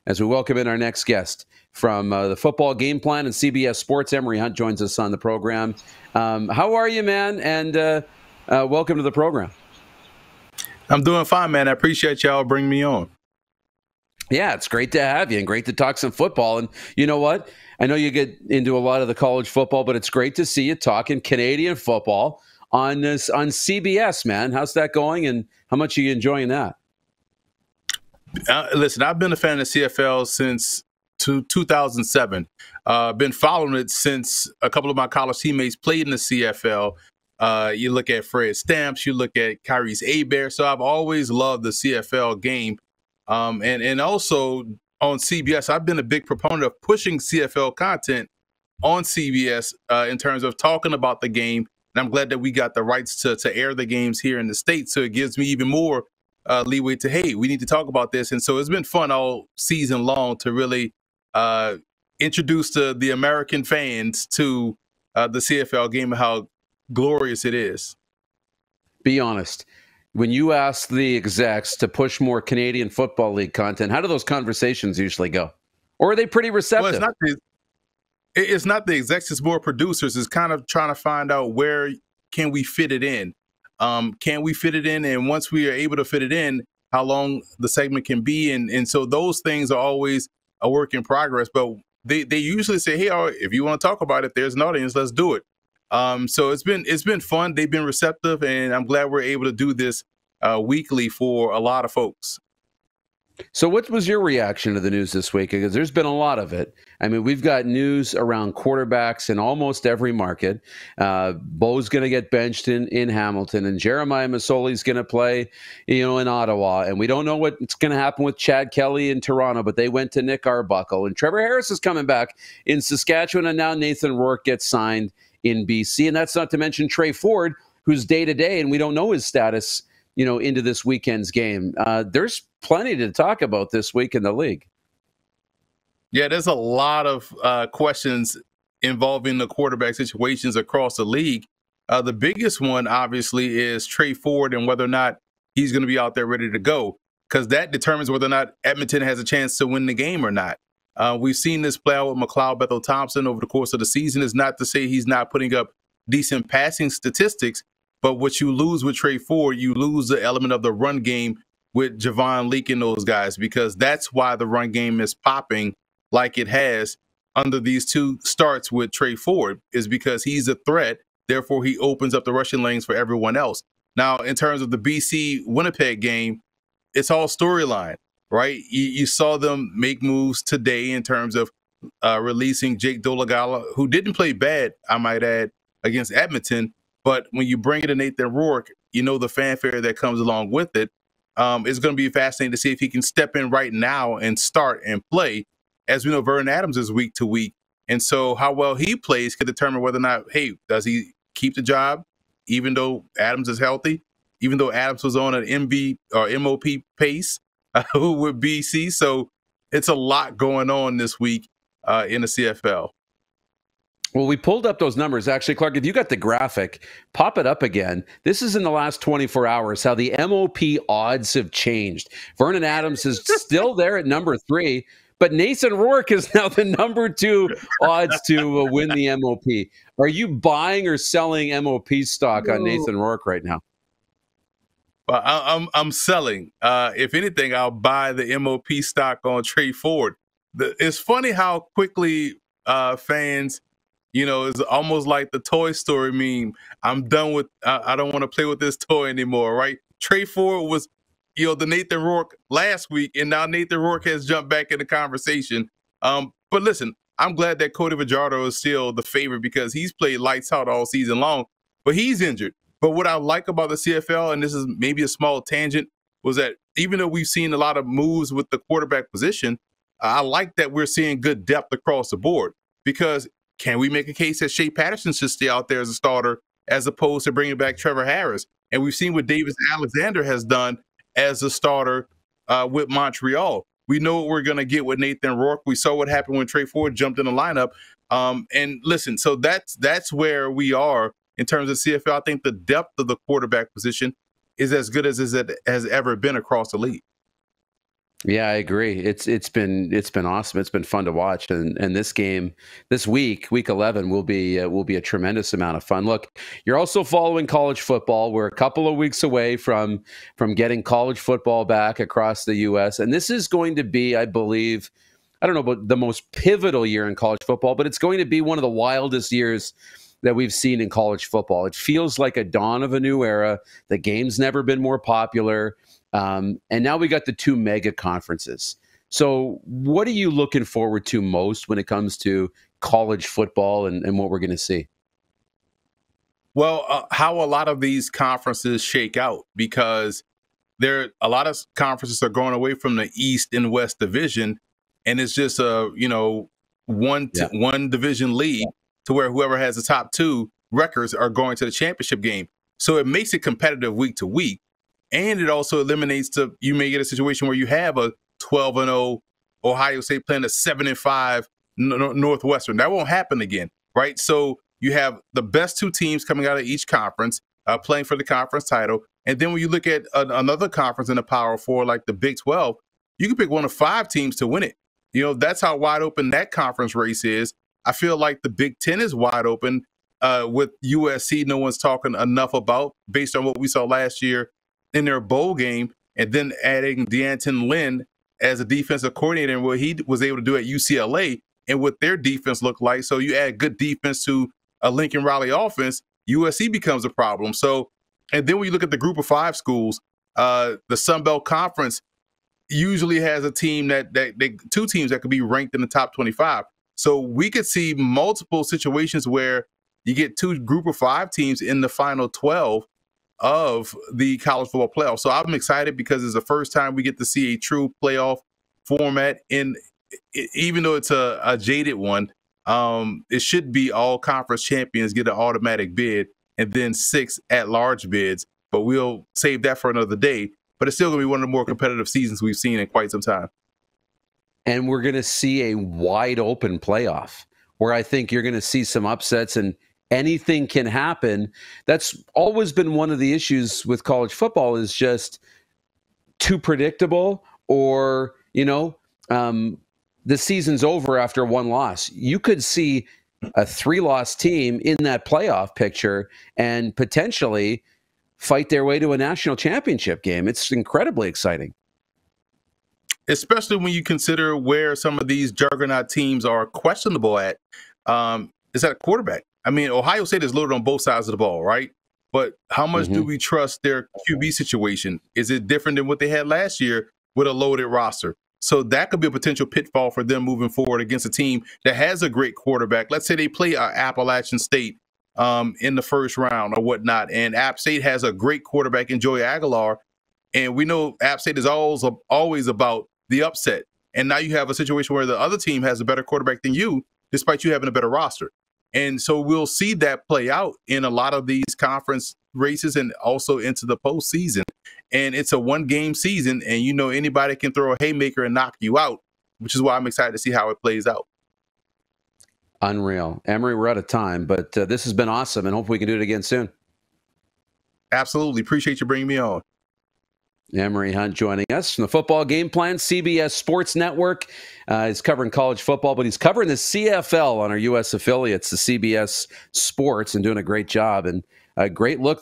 as we welcome in our next guest from the Football Game Plan and CBS Sports. Emory Hunt joins us on the program. How are you, man? And welcome to the program. I'm doing fine, man. I appreciate y'all bringing me on. Yeah, it's great to have you and great to talk some football. And you know what? I know you get into a lot of the college football, but it's great to see you talking Canadian football on CBS, man. How's that going, and how much are you enjoying that? Listen, I've been a fan of the CFL since 2007. Been following it since a couple of my college teammates played in the CFL. You look at Fred Stamps, you look at Kyrie's Hebert. So I've always loved the CFL game. And also on CBS, I've been a big proponent of pushing CFL content on CBS in terms of talking about the game. And I'm glad that we got the rights to air the games here in the States. So it gives me even more leeway to, hey, we need to talk about this. And so it's been fun all season long to really introduce the American fans to the CFL game and how glorious it is. Be honest. When you ask the execs to push more Canadian Football League content, how do those conversations usually go? Or are they pretty receptive? Well, it's not the execs, it's more producers. It's kind of trying to find out where can we fit it in. Can we fit it in? And once we are able to fit it in, how long the segment can be. And so those things are always a work in progress. But they usually say, hey, if you want to talk about it, there's an audience, let's do it. So it's been fun. They've been receptive, and I'm glad we're able to do this weekly for a lot of folks. So what was your reaction to the news this week? Because there's been a lot of it. I mean, we've got news around quarterbacks in almost every market. Bo's going to get benched in Hamilton, and Jeremiah Masoli's going to play, in Ottawa. And we don't know what's going to happen with Chad Kelly in Toronto, but they went to Nick Arbuckle. And Trevor Harris is coming back in Saskatchewan, and now Nathan Rourke gets signed in BC. And that's not to mention Trey Ford, who's day-to-day, and we don't know his status into this weekend's game. There's plenty to talk about this week in the league. Yeah, there's a lot of questions involving the quarterback situations across the league. The biggest one, obviously, is Trey Ford and whether or not he's going to be out there ready to go, because that determines whether or not Edmonton has a chance to win the game or not. We've seen this play out with McLeod Bethel-Thompson over the course of the season. Is not to say he's not putting up decent passing statistics, but what you lose with Trey Ford, you lose the element of the run game with Javon Leake and those guys, because that's why the run game is popping like it has under these two starts with Trey Ford, is because he's a threat. Therefore, he opens up the rushing lanes for everyone else. Now, in terms of the BC-Winnipeg game, it's all storyline, right? You saw them make moves today in terms of releasing Jake Dolegala, who didn't play bad, I might add, against Edmonton. But when you bring in Nathan Rourke, the fanfare that comes along with it. It's going to be fascinating to see if he can step in right now and start and play. As we know, Vernon Adams is week to week. And so how well he plays could determine whether or not, hey, does he keep the job, even though Adams is healthy, even though Adams was on an MB or MOP pace with BC. So it's a lot going on this week in the CFL. Well, we pulled up those numbers. Actually, Clark, if you got the graphic, pop it up again. This is in the last 24 hours, how the MOP odds have changed. Vernon Adams is still there at number 3, but Nathan Rourke is now the number 2 odds to win the MOP. Are you buying or selling MOP stock on Nathan Rourke right now? Well, I'm selling. If anything, I'll buy the MOP stock on Trey Ford. It's funny how quickly fans... it's almost like the Toy Story meme. I'm done with, I don't want to play with this toy anymore, right? Trey Ford was, the Nathan Rourke last week, and now Nathan Rourke has jumped back in the conversation. But listen, I'm glad that Cody Fajardo is still the favorite because he's played lights out all season long, but he's injured. But what I like about the CFL, and this is maybe a small tangent, was that even though we've seen a lot of moves with the quarterback position, I like that we're seeing good depth across the board, because can we make a case that Shea Pedersen should stay out there as a starter as opposed to bringing back Trevor Harris? And we've seen what Davis Alexander has done as a starter with Montreal. We know what we're going to get with Nathan Rourke. We saw what happened when Trey Ford jumped in the lineup. And listen, so that's where we are in terms of CFL. I think the depth of the quarterback position is as good as it has ever been across the league. Yeah, I agree. It's been awesome. It's been fun to watch, and this game this week 11 will be a tremendous amount of fun. Look, you're also following college football. We're a couple of weeks away from getting college football back across the U.S., and this is going to be, I believe, I don't know about the most pivotal year in college football, but it's going to be one of the wildest years that we've seen in college football. It feels like a dawn of a new era. The game's never been more popular. And now we got the two mega conferences. So what are you looking forward to most when it comes to college football and what we're going to see? Well, how a lot of these conferences shake out, because a lot of conferences are going away from the East and West division, and it's just a Yeah. one division league to where whoever has the top two records are going to the championship game. So it makes it competitive week to week, and it also eliminates you may get a situation where you have a 12-0 Ohio State playing a 7-5 Northwestern. That won't happen again, right? So you have the best two teams coming out of each conference playing for the conference title. And then when you look at another conference in the Power Four, like the Big 12, you can pick one of five teams to win it. That's how wide open that conference race is. I feel like the Big 10 is wide open with USC. No one's talking enough about, based on what we saw last year in their bowl game, and then adding D'Anton Lynn as a defensive coordinator and what he was able to do at UCLA and what their defense looked like. So you add good defense to a Lincoln Riley offense, USC becomes a problem. So, and then when you look at the group of five schools, the Sun Belt Conference usually has a team two teams that could be ranked in the top 25. So we could see multiple situations where you get two group of five teams in the final 12 of the college football playoff. So I'm excited because it's the first time we get to see a true playoff format. Even though it's a jaded one, it should be all conference champions get an automatic bid and then 6 at-large bids. But we'll save that for another day. But it's still going to be one of the more competitive seasons we've seen in quite some time. And we're going to see a wide open playoff where I think you're going to see some upsets and anything can happen. That's always been one of the issues with college football, is just too predictable, or, the season's over after one loss. You could see a 3-loss team in that playoff picture and potentially fight their way to a national championship game. It's incredibly exciting. Especially when you consider where some of these juggernaut teams are questionable at, is at a quarterback. I mean, Ohio State is loaded on both sides of the ball, right? But how much do we trust their QB situation? Is it different than what they had last year with a loaded roster? So that could be a potential pitfall for them moving forward against a team that has a great quarterback. Let's say they play Appalachian State in the first round or whatnot, and App State has a great quarterback in Joey Aguilar, and we know App State is always about the upset. And now you have a situation where the other team has a better quarterback than you, despite you having a better roster. And so we'll see that play out in a lot of these conference races and also into the postseason. And it's a one-game season, and anybody can throw a haymaker and knock you out, which is why I'm excited to see how it plays out. Unreal. Emory, we're out of time, but this has been awesome, and hopefully we can do it again soon. Absolutely. Appreciate you bringing me on. Emory Hunt joining us from the Football Game Plan. CBS Sports Network is covering college football, but he's covering the CFL on our U.S. affiliates, the CBS Sports, and doing a great job and a great look.